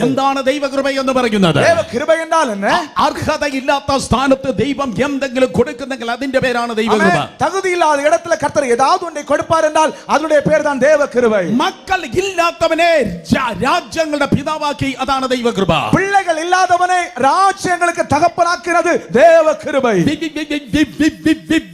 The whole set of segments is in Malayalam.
എന്താണ് ദൈവകൃപ എന്ന് പറയുന്നത്? അർഹതയില്ലാത്ത സ്ഥാനത്ത് ദൈവം എന്തെങ്കിലും കൊടുക്കുന്നെങ്കിൽ അതിന്റെ പേരാണ് ദൈവകൃപ. தகுதியில்லாத இடத்துல கர்த்தர் ஏதாவது ஒன்றை கொடுப்பார் என்றால் அதனுடைய பேர் தான் தேவ கிருபை. മക്കൾ ഇല്ലാത്തവനെ രാജ്യങ്ങളുടെ പിതാവാക്കി, അതാണ് ദൈവകൃപ. பிள்ளைகள் இல்லாதவனை ராஜ்யங்களுக்கு தகப்பனாக்குறது தேவ கிருபை.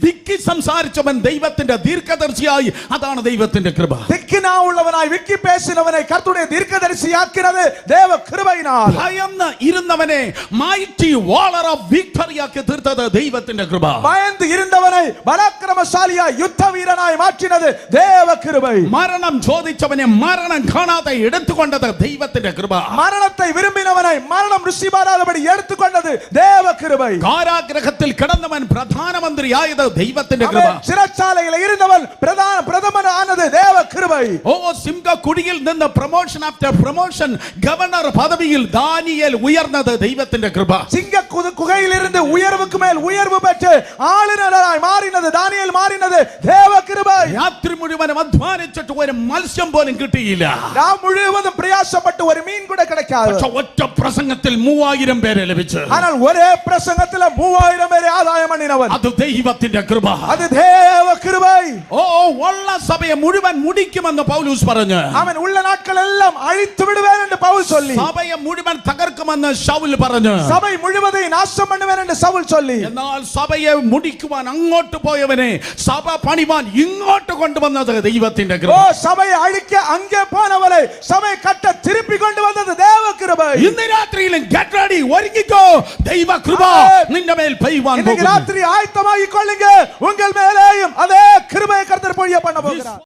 വിക്കി സംസാരിച്ചവൻ ദൈവത്തിന്റെ ദീർഘദർശിയായി, അതാണ് ദൈവത്തിന്റെ കൃപ. ദിക്കിനാ ഉള്ളവനായി വിക്കി പേശിനവനെ കർത്തരുടെ ദീർഘദർശിയാക്കുന്നത് தேவ கிருபையினால். ഭയന്ന് ഇരുന്നവനെ മൈറ്റി വാളർ ഓഫ് വിക്ടറി ആക്കി തീർത്തത് ദൈവത്തിന്റെ കൃപ. ഭയന്ന് ഇരുന്നവനെ പരാക്രമശാലിയായി യുദ്ധവീരനായി മാറ്റിയത് தேவ கிருபை. മരണം ചോദിച്ചവനെ മരണം കാണാതെ എടുത്തുകൊണ്ടത് ദൈവത്തിന്റെ കൃപ. മരണത്തെ വിരുമ്പിനവനെ മരണം രുചി പാരാതപടി എടുത്തുകൊണ്ടത് தேவ கிருபை. കാരാഗ്രഹത്തിൽ കിടന്നവൻ പ്രധാനമന്ത്രിയായത് ദൈവത്തിന്റെ കൃപ. ചിറച്ചാലയിൽ ഇരുന്നവൻ പ്രഥമനായത് தேவ கிருபை. ഓ സിംഹക്കുഴിയിൽ നിന്ന് പ്രൊമോഷൻ ആഫ്റ്റർ പ്രൊമോഷൻ ഗവർണർ പദവിയിൽ ദാനിയേൽ ഉയർന്നത് ദൈവത്തിന്റെ കൃപ. സിംഹക്കുകയിലിരുന്ന് ഉയർവുക്ക് മേൽ ഉയർവ് പെറ്റ് ആളുനരായി മാറിയത് ദാനിയേൽ മാറിയത് தேவ கிருபை. രാത്രി മുഴുവനും അധ്വാനിച്ചിട്ട് ഒരു മത്സ്യം പോലും കിട്ടിയില്ല. മുഴുവനും പ്രയാസപ്പെട്ട് ഒരു മീൻ കൂടെ കിടക്കാതെ, പക്ഷെ ഒറ്റ പ്രസംഗത്തിൽ 3000 പേരെ ലഭിച്ചു. എന്നാൽ ഒരേ പ്രസംഗത്തിൽ 3000 പേരെ ആദായം பண்ணினവൻ, അത് ദൈവത്തിന്റെ കൃപ. അത് தேவ கிருபை. ഓ ഉള്ള സഭയെ മുഴുവൻ മുടിക്കുമെന്ന് പൗലോസ് പറഞ്ഞു. അവൻ ഉള്ള നാட்களെല്ലാം അഴിച്ചു വിടുവേൻ എന്ന് പൗൽ ചൊല്ലി. സഭയെ മുഴുവൻ തകർക്കുമെന്ന് ശൗൽ പറഞ്ഞു. സഭയെ മുഴുവൻ നാശം பண்ணுவேன் എന്ന് ശൗൽ ചൊല്ലി. എന്നാൽ സഭയെ മുടിക്കുവാൻ അങ്ങോട്ട് പോയവനെ സഭ പണിവാൻ ഇങ്ങോട്ട് കൊണ്ടുവന്നത് ദൈവത്തിന്റെ കൃപ. ഓ സഭയെ അഴിക്ക അങ്ങേ പോനവനെ സഭയെ കട്ട തിരുപ്പി കൊണ്ടുവന്നത് ദൈവ കൃപை. ഇന്ന് രാത്രിയിലും ഗെറ്റ് റെഡി, ഒരുങ്ങിക്കോ, ദൈവ കൃപ നിന്റെ മേൽ പെയ്യുവാൻ പോകുന്നു. ഇന്ന് രാത്രി ആയത്തമായിക്കൊള്ളുക, ഉங்கள் மேலேயும் அதே கிருபையை கர்த்தர் பொழிய பண்ண போகிறார்.